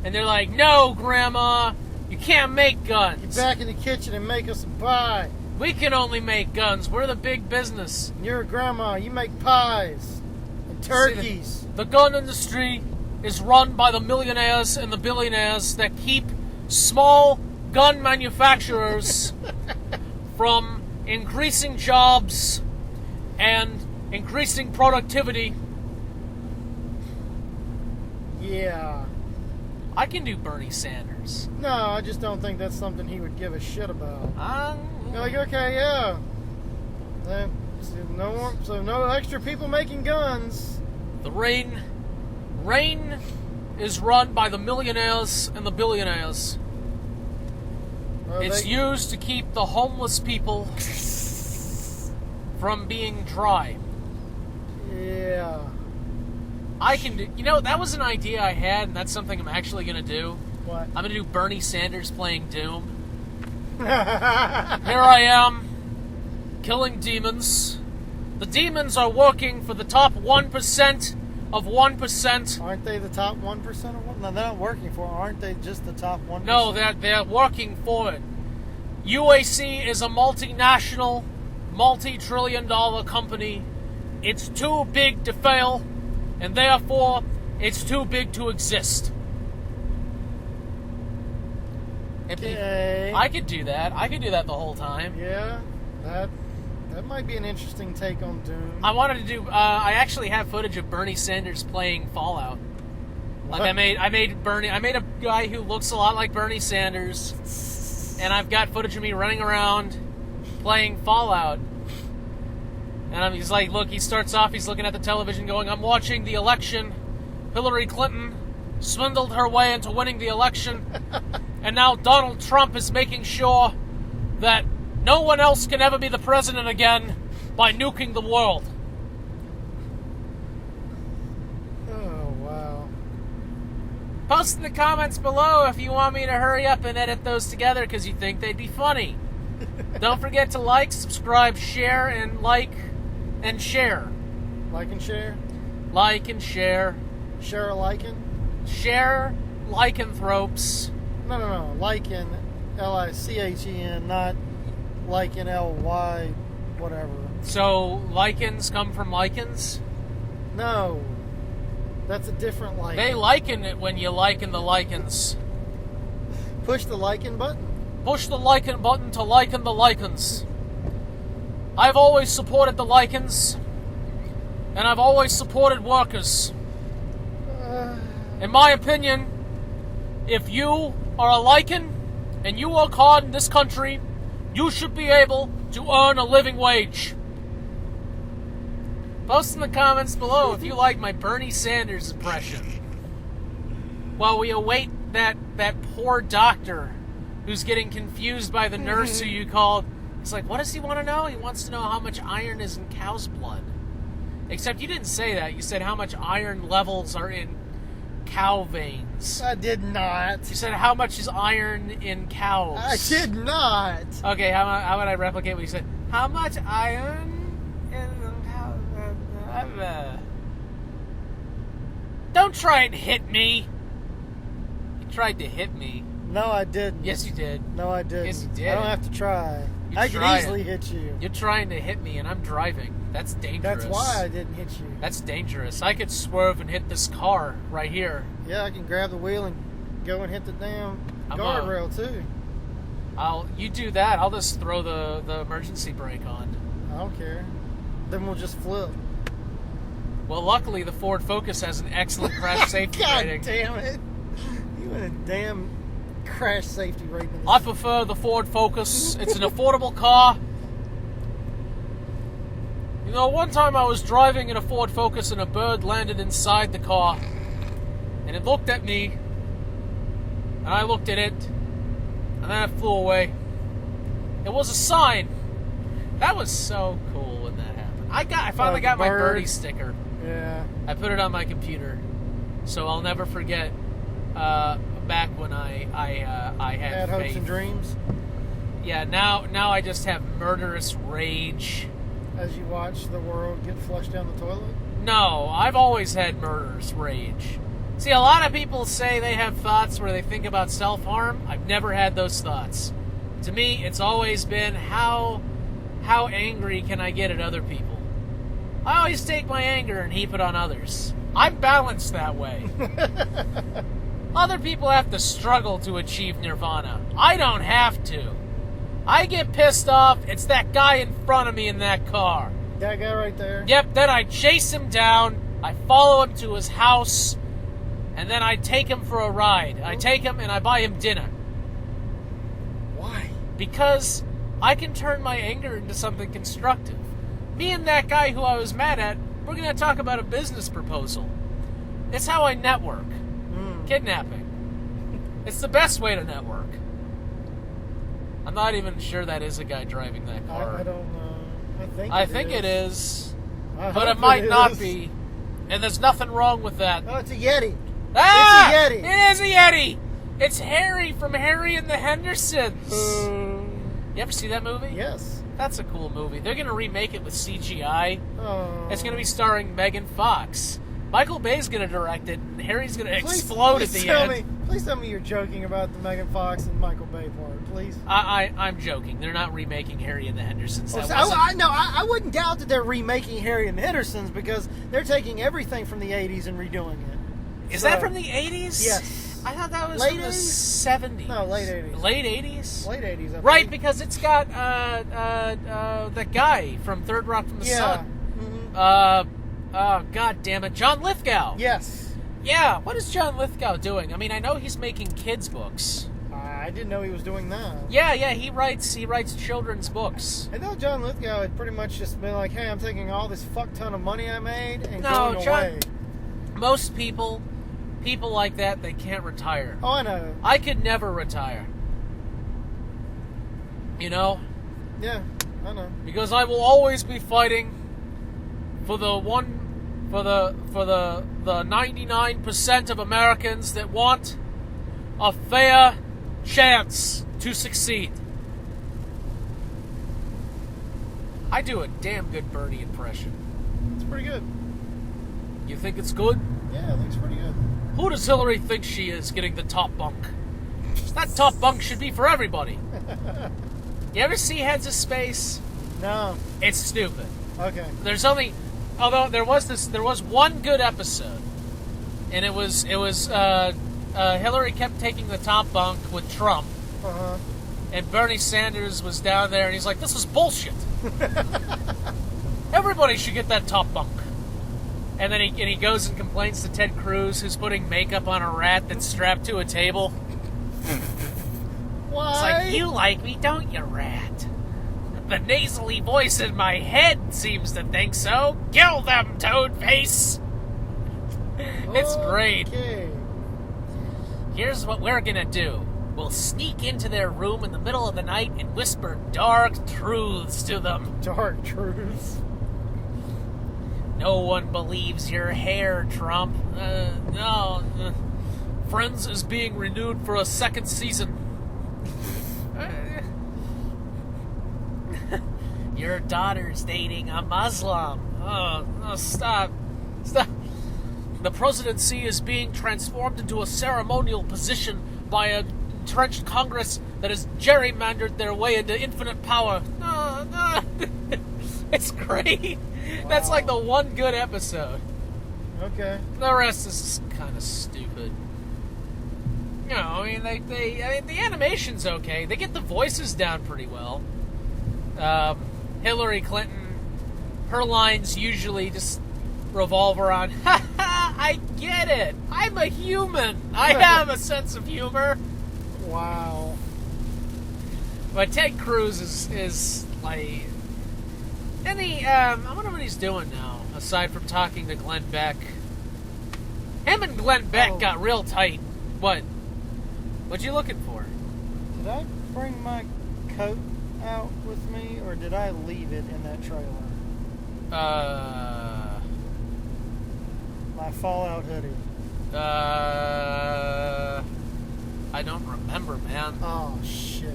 And they're like, no, Grandma, you can't make guns. Get back in the kitchen and make us a pie. We can only make guns. We're the big business. You're a grandma. You make pies and turkeys. The gun industry is run by the millionaires and the billionaires that keep small gun manufacturers from increasing jobs and increasing productivity. Yeah. I can do Bernie Sanders. No, I just don't think that's something he would give a shit about. You're like, okay, yeah. So no extra people making guns. The rain is run by the millionaires and the billionaires. Well, It's used to keep the homeless people from being dry. Yeah. I can do... that was an idea I had, and that's something I'm actually going to do. What? I'm going to do Bernie Sanders playing Doom. Here I am, killing demons. The demons are working for the top 1% of 1%. Aren't they the top 1% of one? No, they're not working for it. Aren't they just the top 1%? No, they're working for it. UAC is a multinational, multi-trillion-dollar company. It's too big to fail, and therefore, it's too big to exist. Okay. I could do that. I could do that the whole time. Yeah, that might be an interesting take on Doom. I wanted to do. I actually have footage of Bernie Sanders playing Fallout. What? I made a guy who looks a lot like Bernie Sanders, and I've got footage of me running around playing Fallout. And he's like, look, he starts off, he's looking at the television going, I'm watching the election. Hillary Clinton swindled her way into winning the election. And now Donald Trump is making sure that no one else can ever be the president again by nuking the world. Oh, wow. Post in the comments below if you want me to hurry up and edit those together because you think they'd be funny. Don't forget to like, subscribe, share, and share. Like and share? Like and share. Share a lichen? Share lycanthropes. No. Lichen, L-I-C-H-E-N, not lichen, L-Y, whatever. So, lichens come from lichens? No. That's a different lichen. They liken it when you liken the lichens. Push the lichen button. Push the liken button to liken the lichens. I've always supported the lichens, and I've always supported workers. In my opinion, if you are a lichen and you work hard in this country, you should be able to earn a living wage. Post in the comments below if you like my Bernie Sanders impression. While we await that poor doctor who's getting confused by the nurse who you called. He's like, what does he want to know? He wants to know how much iron is in cow's blood. Except you didn't say that. You said how much iron levels are in cow veins. I did not. You said how much is iron in cows. I did not. Okay, how would I replicate what you said? How much iron in cows? Don't try and hit me. You tried to hit me. No, I didn't. Yes, you did. No, I didn't. Yes, you did. I don't have to try. I can easily hit you. You're trying to hit me, and I'm driving. That's dangerous. That's why I didn't hit you. That's dangerous. I could swerve and hit this car right here. Yeah, I can grab the wheel and go and hit the damn guardrail, too. You do that. I'll just throw the emergency brake on. I don't care. Then we'll just flip. Well, luckily, the Ford Focus has an excellent crash safety rating. God damn it. You in a damn crash safety rating. I prefer the Ford Focus. It's an affordable car. You know, one time I was driving in a Ford Focus and a bird landed inside the car. And it looked at me. And I looked at it. And then it flew away. It was a sign. That was so cool when that happened. I finally got my birdie sticker. Yeah. I put it on my computer. So I'll never forget back when I had hopes faith. and dreams. Yeah, now I just have murderous rage. As you watch the world get flushed down the toilet? No, I've always had murderous rage. See, a lot of people say they have thoughts where they think about self-harm. I've never had those thoughts. To me, it's always been how angry can I get at other people? I always take my anger and heap it on others. I'm balanced that way. Other people have to struggle to achieve nirvana. I don't have to. I get pissed off, it's that guy in front of me in that car. That guy right there? Yep, then I chase him down, I follow him to his house, and then I take him for a ride. I take him and I buy him dinner. Why? Because I can turn my anger into something constructive. Me and that guy who I was mad at, we're going to talk about a business proposal. It's how I network. Kidnapping. It's the best way to network. I'm not even sure that is a guy driving that car. I don't know. I think it is. I But hope it might is. not be. And there's nothing wrong with that. Oh, it's a Yeti. Ah! It's a Yeti. It is a Yeti! It's Harry from Harry and the Hendersons. You ever see that movie? Yes. That's a cool movie. They're going to remake it with CGI. Oh. It's going to be starring Megan Fox. Michael Bay's going to direct it, and Harry's going to explode at the end. Please tell me you're joking about the Megan Fox and Michael Bay part, please. I'm joking. They're not remaking Harry and the Hendersons. I wouldn't doubt that they're remaking Harry and the Hendersons because they're taking everything from the 80s and redoing it. Is that from the 80s? Yes. I thought that was Late from the 80s? 70s. No, late 80s. Late 80s? Late 80s, I think. Right, because it's got the guy from Third Rock from the Sun. Mm-hmm. God damn it. John Lithgow. Yes. Yeah, what is John Lithgow doing? I mean, I know he's making kids' books. I didn't know he was doing that. Yeah, he writes children's books. I know John Lithgow had pretty much just been like, hey, I'm taking all this fuck ton of money I made and going away. Most people like that, they can't retire. Oh, I know. I could never retire. You know? Yeah, I know. Because I will always be fighting for the 99% of Americans that want a fair chance to succeed. I do a damn good Bernie impression. It's pretty good. You think it's good? Yeah, I think it's pretty good. Who does Hillary think she is getting the top bunk? That top bunk should be for everybody. You ever see Heads of Space? No. It's stupid. Okay. Although there was one good episode, and it was Hillary kept taking the top bunk with Trump, and Bernie Sanders was down there, and he's like, "This is bullshit. Everybody should get that top bunk." And then he goes and complains to Ted Cruz, who's putting makeup on a rat that's strapped to a table. Why? It's like, you like me, don't you, rat? The nasally voice in my head seems to think so. Kill them, Toadface! It's great. Okay. Here's what we're gonna do. We'll sneak into their room in the middle of the night and whisper dark truths to them. Dark truths. No one believes your hair, Trump. No. Friends is being renewed for a second season. Your daughter's dating a Muslim. Stop. Stop. The presidency is being transformed into a ceremonial position by a entrenched Congress that has gerrymandered their way into infinite power. It's great. Wow. That's like the one good episode. Okay. The rest is kind of stupid. You know, I mean, the animation's okay. They get the voices down pretty well. Hillary Clinton, her lines usually just revolve around, ha ha, I get it. I'm a human. I have a sense of humor. Wow. But Ted Cruz is like... I wonder what he's doing now, aside from talking to Glenn Beck. Him and Glenn Beck got real tight. What you looking for? Did I bring my coat out with me, or did I leave it in that trailer? My Fallout hoodie. I don't remember, man. Oh, shit.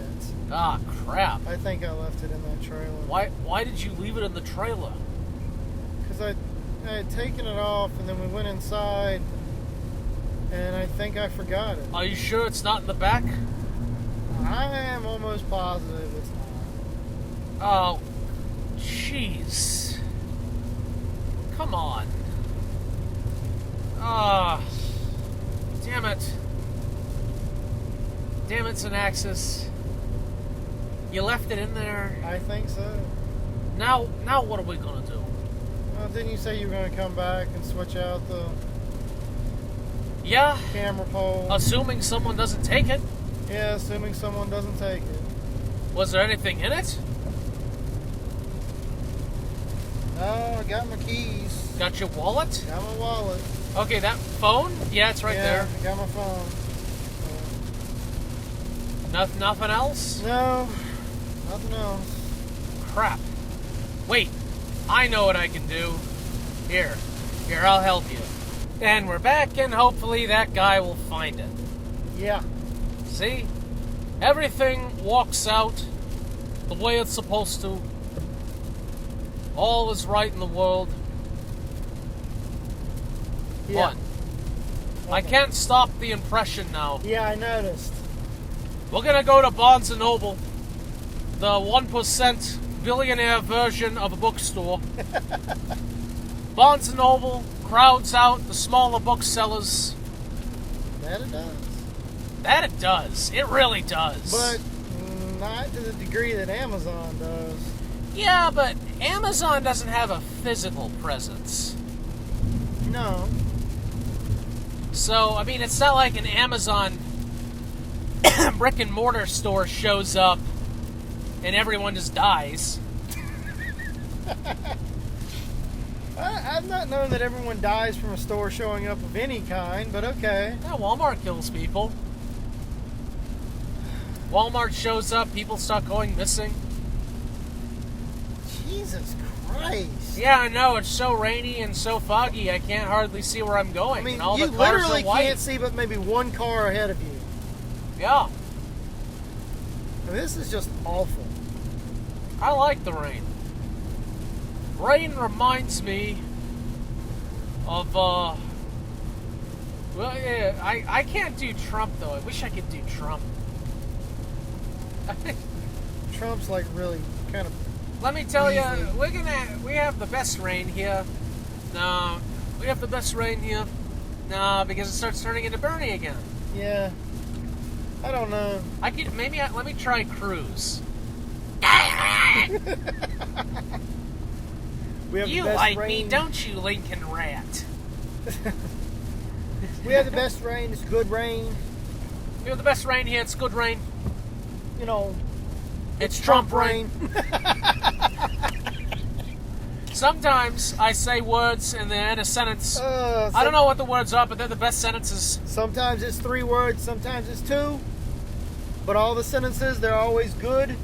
Ah, crap. I think I left it in that trailer. Why did you leave it in the trailer? Because I had taken it off, and then we went inside, and I think I forgot it. Are you sure it's not in the back? I am almost positive it's not. Oh, jeez. Come on. Ah, damn it. Damn it, Synaxis. You left it in there. I think so. Now what are we gonna do? Well, didn't you say you were gonna come back and switch out the camera pole? Assuming someone doesn't take it. Yeah, assuming someone doesn't take it. Was there anything in it? No, I got my keys. Got your wallet? Got my wallet. Okay, that phone? Yeah, it's right there. I got my phone. Nothing else? No, nothing else. Crap. Wait, I know what I can do. Here, I'll help you. And we're back, and hopefully that guy will find it. Yeah. See? Everything walks out the way it's supposed to. All is right in the world. Yeah. What? I can't stop the impression now. Yeah, I noticed. We're gonna go to Barnes & Noble, the 1% billionaire version of a bookstore. Barnes & Noble crowds out the smaller booksellers. That it does. That it does. It really does. But not to the degree that Amazon does. Yeah, but Amazon doesn't have a physical presence. No. So, I mean, it's not like an Amazon brick and mortar store shows up and everyone just dies. I've not known that everyone dies from a store showing up of any kind, but okay. Yeah, Walmart kills people. Walmart shows up, people start going missing. Jesus Christ. Yeah, I know, it's so rainy and so foggy, I can't hardly see where I'm going. I mean, and all you the cars literally are white. can't see but maybe one car ahead of you. Yeah. And this is just awful. I like the rain. Rain reminds me of, well, yeah, I can't do Trump, though. I wish I could do Trump. Trump's like really kind of... Let me tell you, easy. we have the best rain here. No, we have the best rain here. No, because it starts turning into Bernie again. Yeah. I don't know. Let me try Cruz. We have You the best like rain. me, don't you, Lincoln Rat? We have the best rain. It's good rain. We have the best rain here, it's good rain. You know, It's Trump rain. Sometimes I say words and they're in a sentence. I don't know what the words are, but they're the best sentences. Sometimes it's 3 words, sometimes it's 2. But all the sentences, they're always good.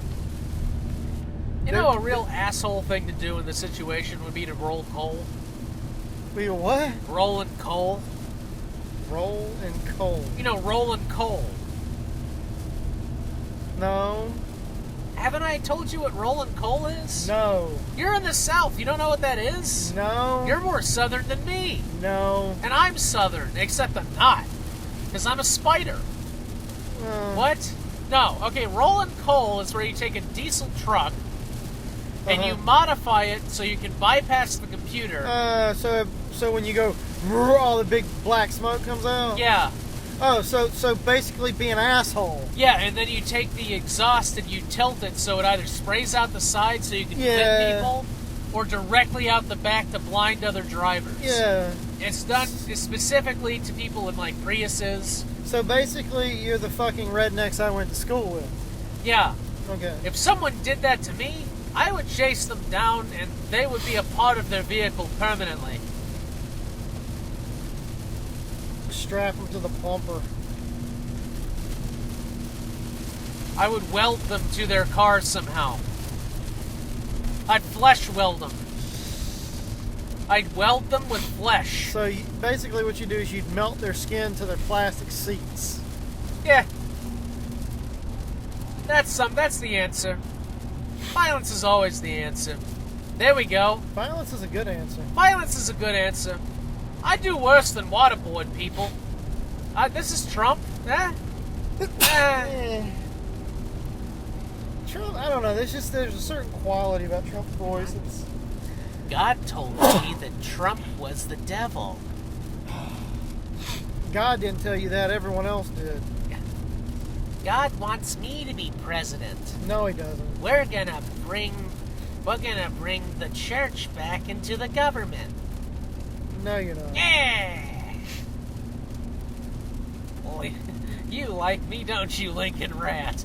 You know, a real asshole thing to do in this situation would be to roll coal. We what? Rolling coal. Roll and coal. You know, rolling coal. No. Haven't I told you what rolling coal is? No. You're in the South. You don't know what that is? No. You're more Southern than me. No. And I'm Southern, except I'm not. Because I'm a spider. What? No. Okay, rolling coal is where you take a diesel truck and you modify it so you can bypass the computer. So when you go, all the big black smoke comes out? Yeah. Oh, so basically be an asshole. Yeah, and then you take the exhaust and you tilt it so it either sprays out the side so you can hit people, or directly out the back to blind other drivers. Yeah. It's done specifically to people in, like, Priuses. So basically, you're the fucking rednecks I went to school with. Yeah. Okay. If someone did that to me, I would chase them down and they would be a part of their vehicle permanently. Strap them to the bumper. I would weld them to their car somehow. I'd flesh weld them. I'd weld them with flesh. So basically what you do is you'd melt their skin to their plastic seats. Yeah. That's the answer. Violence is always the answer. There we go. Violence is a good answer. Violence is a good answer. I do worse than waterboard people. This is Trump. Trump, I don't know. There's a certain quality about Trump's voice. God told me that Trump was the devil. God didn't tell you that. Everyone else did. God wants me to be president. No, he doesn't. We're gonna bring the church back into the government. No, you're not. Yeah. Boy, you like me, don't you, Lincoln Rat?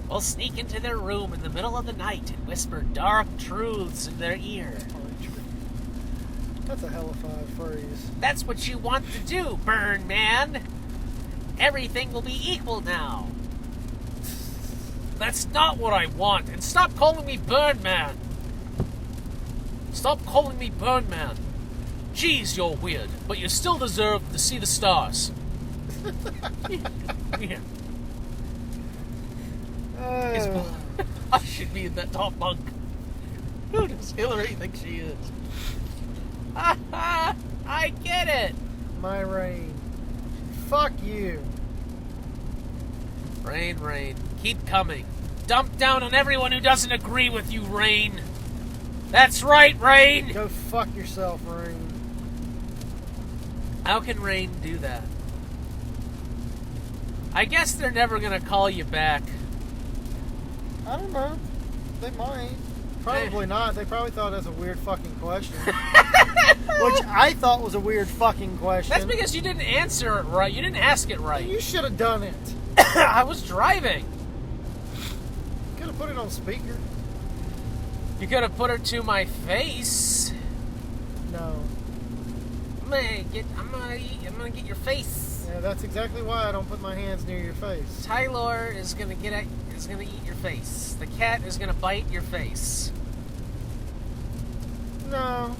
We'll sneak into their room in the middle of the night and whisper dark truths in their ear. That's a hellified phrase. That's what you want to do, Burn Man. Everything will be equal now. That's not what I want. And stop calling me Burn Man. Stop calling me Burn Man. Geez, you're weird, but you still deserve to see the stars. Yeah. I should be in that top bunk. Who does Hillary think she is? I get it. My rain. Fuck you. Rain, rain. Keep coming. Dump down on everyone who doesn't agree with you, Rain. That's right, Rain. Go fuck yourself, Rain. How can Rain do that? I guess they're never going to call you back. I don't know. They might. Probably not. They probably thought that was a weird fucking question. Which I thought was a weird fucking question. That's because you didn't answer it right. You didn't ask it right. You should have done it. I was driving. You could have put it on speaker. You could have put her to my face. No. I'm gonna get your face. Yeah, that's exactly why I don't put my hands near your face. Tyler is gonna eat your face. The cat is gonna bite your face. No.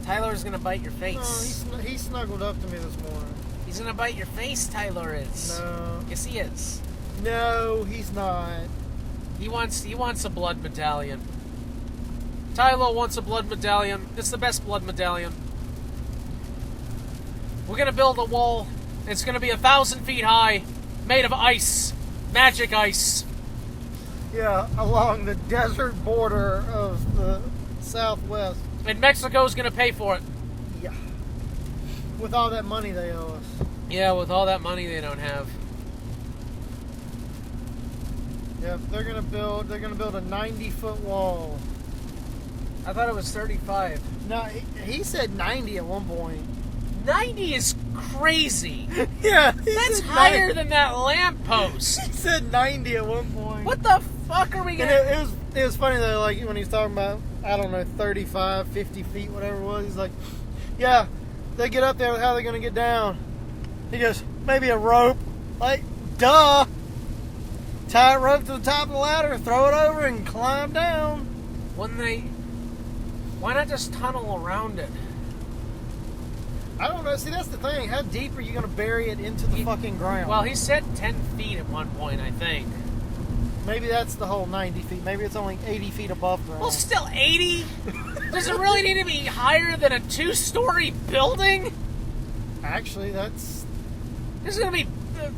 Tyler is gonna bite your face. No, he snuggled up to me this morning. He's gonna bite your face, Tyler is. No. Yes, he is. No, he's not. He wants a blood medallion. Tyler wants a blood medallion. It's the best blood medallion. We're gonna build a wall. It's gonna be 1,000 feet high, made of ice, magic ice. Yeah, along the desert border of the Southwest. And Mexico's gonna pay for it. Yeah. With all that money they owe us. Yeah, with all that money they don't have. Yeah, they're gonna build a 90-foot wall. I thought it was 35. No, he said 90 at one point. 90 is crazy. Yeah. That's higher than that lamppost. He said 90 at one point. What the fuck are we And gonna... it was funny though, like when he was talking about, I don't know, 35, 50 feet, whatever it was. He's like, yeah, they get up there, how are they going to get down? He goes, maybe a rope. Like, duh. Tie a rope to the top of the ladder, throw it over, and climb down. Why not just tunnel around it? I don't know. See, that's the thing. How deep are you going to bury it into the fucking ground? Well, he said 10 feet at one point, I think. Maybe that's the whole 90 feet. Maybe it's only 80 feet above ground. Well, still 80? Does it really need to be higher than a 2-story building? Actually, that's This is going to be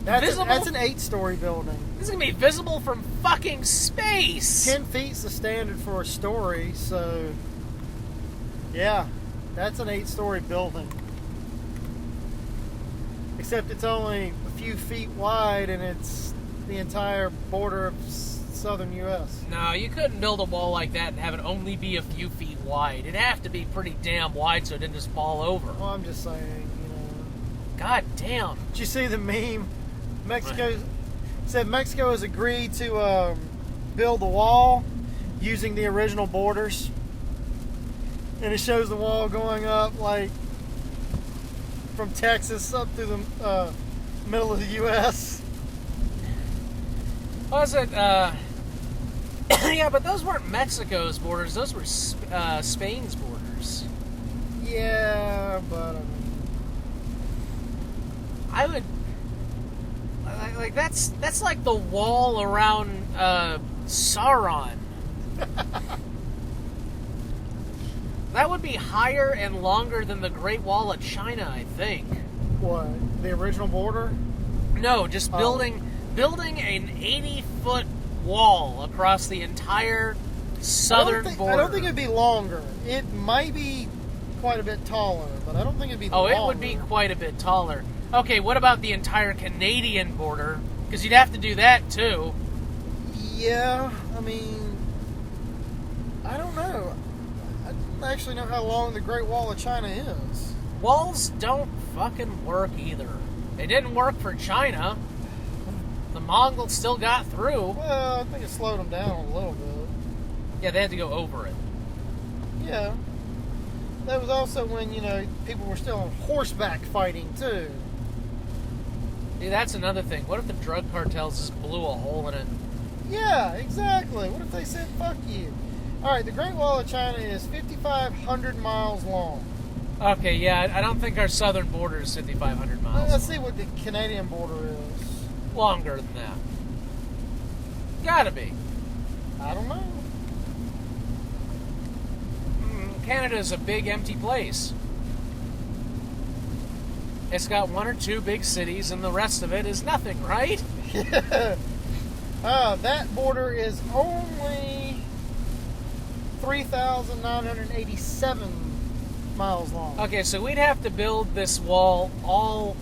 visible. that's an 8-story building. This is going to be visible from fucking space. 10 feet's the standard for a story, so yeah, that's an 8-story building. Except it's only a few feet wide, and it's the entire border of southern U.S. No, you couldn't build a wall like that and have it only be a few feet wide. It'd have to be pretty damn wide so it didn't just fall over. Well, I'm just saying, God damn. Did you see the meme? Mexico said Mexico has agreed to build the wall using the original borders. And it shows the wall going up like from Texas up through the middle of the U.S. Was it, yeah, but those weren't Mexico's borders. Those were Spain's borders. Yeah, but I would... Like, that's like the wall around, Sauron. That would be higher and longer than the Great Wall of China, I think. What? The original border? No, just building an 80-foot wall across the entire southern border. I don't think it'd be longer. It might be quite a bit taller, but I don't think it'd be longer. Oh, it would be quite a bit taller. Okay, what about the entire Canadian border? Because you'd have to do that, too. Yeah, I mean, I don't know. I don't actually know how long the Great Wall of China is. Walls don't fucking work either. They didn't work for China. The Mongols still got through. Well, I think it slowed them down a little bit. Yeah, they had to go over it. Yeah. That was also when, people were still on horseback fighting, too. See, that's another thing. What if the drug cartels just blew a hole in it? Yeah, exactly. What if they said, fuck you? Alright, the Great Wall of China is 5,500 miles long. Okay, yeah, I don't think our southern border is 5,500 miles. Let's see what the Canadian border is. Longer than that. Gotta be. I don't know. Canada's a big empty place. It's got 1 or 2 big cities, and the rest of it is nothing, right? Yeah. That border is only 3,987 miles long. Okay, so we'd have to build this wall all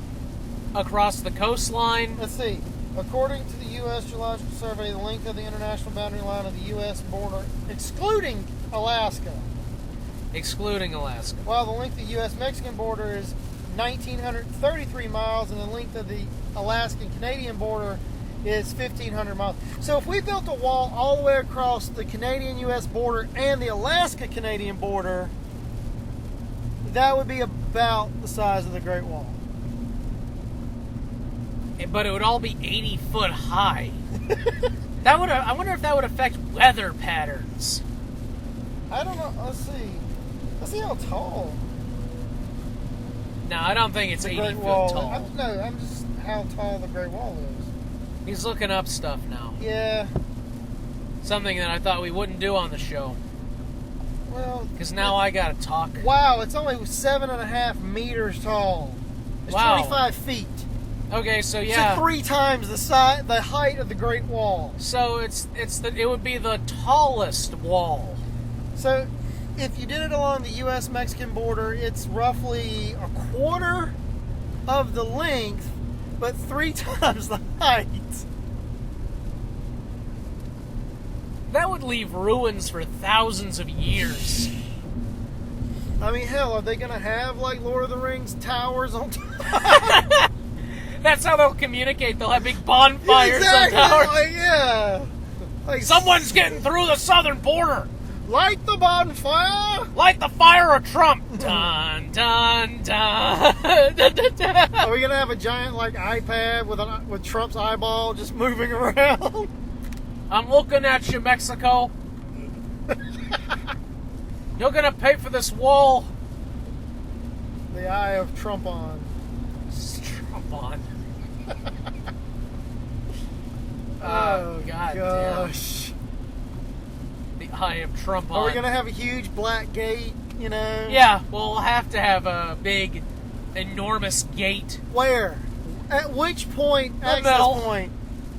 across the coastline. Let's see. According to the U.S. Geological Survey, the length of the international boundary line of the U.S. border, excluding Alaska, while the length of the U.S.-Mexican border is 1,933 miles, and the length of the Alaskan-Canadian border is 1,500 miles. So if we built a wall all the way across the Canadian-U.S. border and the Alaska-Canadian border, that would be about the size of the Great Wall. But it would all be 80 foot high. I wonder if that would affect weather patterns. I don't know. Let's see. Let's see how tall. No, I don't think it's 80 Great foot Wall. tall. I'm just how tall the Great Wall is. He's looking up stuff now. Yeah. Something that I thought we wouldn't do on the show. Well, Because now I gotta talk. Wow, it's only 7.5 meters tall. It's Wow. 25 feet. Okay, so yeah. So 3 times the height of the Great Wall. So it would be the tallest wall. So if you did it along the U.S.-Mexican border, it's roughly a quarter of the length, but 3 times the height. That would leave ruins for thousands of years. I mean, hell, are they gonna have like Lord of the Rings towers on top? That's how they'll communicate. They'll have big bonfires Exactly. on towers. Like, yeah. Like, Someone's getting through the southern border. light the bonfire. Light the fire of Trump. Dun, dun, dun. Dun, dun, dun. Are we gonna have a giant like iPad with Trump's eyeball just moving around? I'm looking at you, Mexico. You're gonna pay for this wall. The eye of Trump on. Trump on. Oh, God gosh. damn. The eye of Trump on. Are we gonna have a huge black gate? You know? Yeah, we'll have to have a big, enormous gate. Where? At which point? The Access middle. point.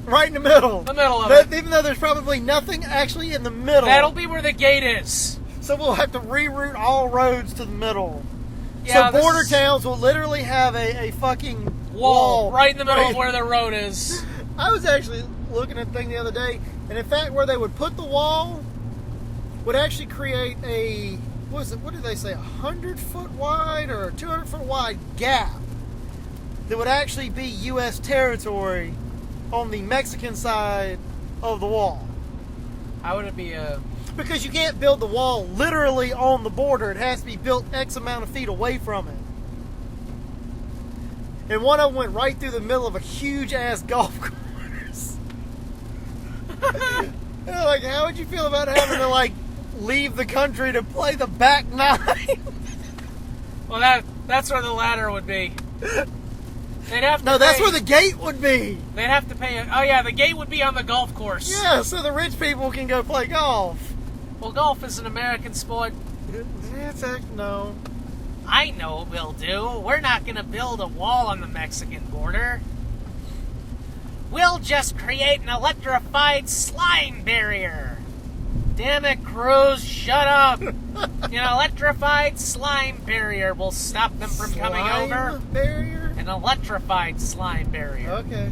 Right in the middle. The middle of it. Even though there's probably nothing actually in the middle. That'll be where the gate is. So we'll have to reroute all roads to the middle. Yeah, so border towns will literally have a fucking wall right in the middle right- of where the road is. I was actually looking at a thing the other day, and in fact, where they would put the wall would actually create a, what did they say, 100-foot wide or a 200-foot wide gap that would actually be U.S. territory on the Mexican side of the wall. How would it be a... Because you can't build the wall literally on the border. It has to be built X amount of feet away from it. And one of them went right through the middle of a huge-ass golf course. Like, how would you feel about having to, like, leave the country to play the back nine? Well, that's where the ladder would be. They'd have to No, that's where the gate would be. They'd have to pay... Oh, yeah, the gate would be on the golf course. Yeah, so the rich people can go play golf. Well, golf is an American sport. No. I know what we'll do. We're not going to build a wall on the Mexican border. We'll just create an electrified slime barrier. Damn it, Cruz, shut up. An electrified slime barrier will stop them from coming over. Barrier? An electrified slime barrier. Okay.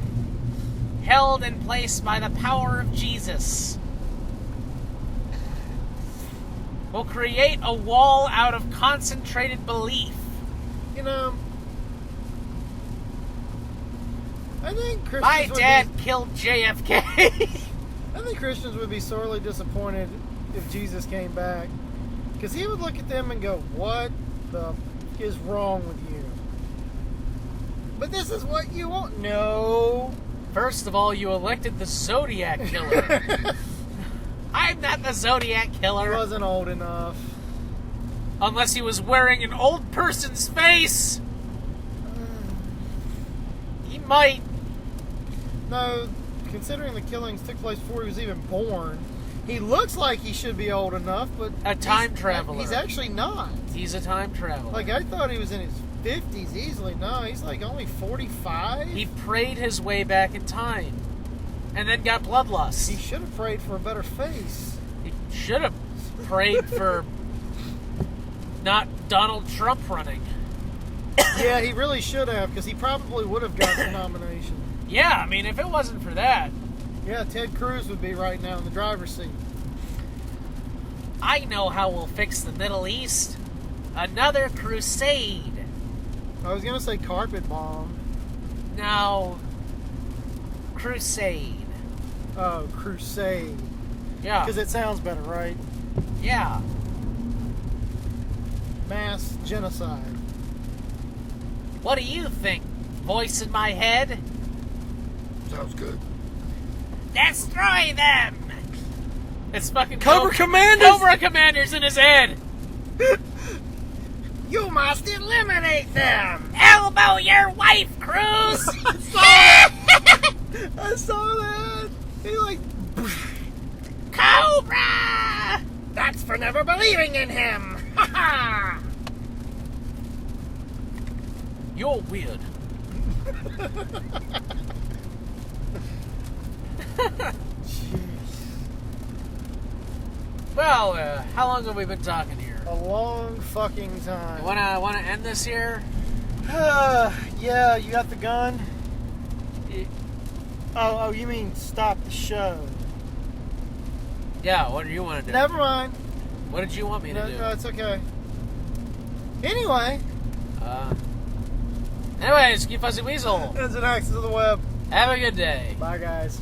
Held in place by the power of Jesus. We'll create a wall out of concentrated belief. You know, I think Christians My would dad killed JFK. I think Christians would be sorely disappointed if Jesus came back, because he would look at them and go, "What the f- is wrong with you? But this is what you want." No. First of all, you elected the Zodiac Killer. I'm not the Zodiac He Killer. wasn't old enough. Unless he was wearing an old person's face. He might. No, considering the killings took place before he was even born, he looks like he should be old enough, but A time traveler. He's actually not. He's a time traveler. Like, I thought he was in his 50s easily. No, he's like only 45. He prayed his way back in time. And then got bloodlust. He should have prayed for a better face. He should have prayed for not Donald Trump running. Yeah, he really should have, because he probably would have gotten the nomination. Yeah, I mean, if it wasn't for that, Yeah, Ted Cruz would be right now in the driver's seat. I know how we'll fix the Middle East. Another crusade. I was going to say carpet bomb. Now, crusade. Oh, crusade. Yeah. Because it sounds better, right? Yeah. Mass genocide. What do you think? Voice in my head? Sounds good. Destroy them! It's fucking Cobra Commanders? Cobra Commanders in his head! You must eliminate them! Elbow your wife, Cruz! I saw that! He like... Cobra! That's for never believing in him! Ha ha! You're weird. Well, how long have we been talking here? A long fucking time. Wanna end this here? Yeah, you got the gun? Oh, you mean stop the show. Yeah, what do you want to do? Never mind. What did you want me to do? No, it's okay. Anyway. Anyways, keep Fuzzy Weasel. Ends and axes of the web. Have a good day. Bye, guys.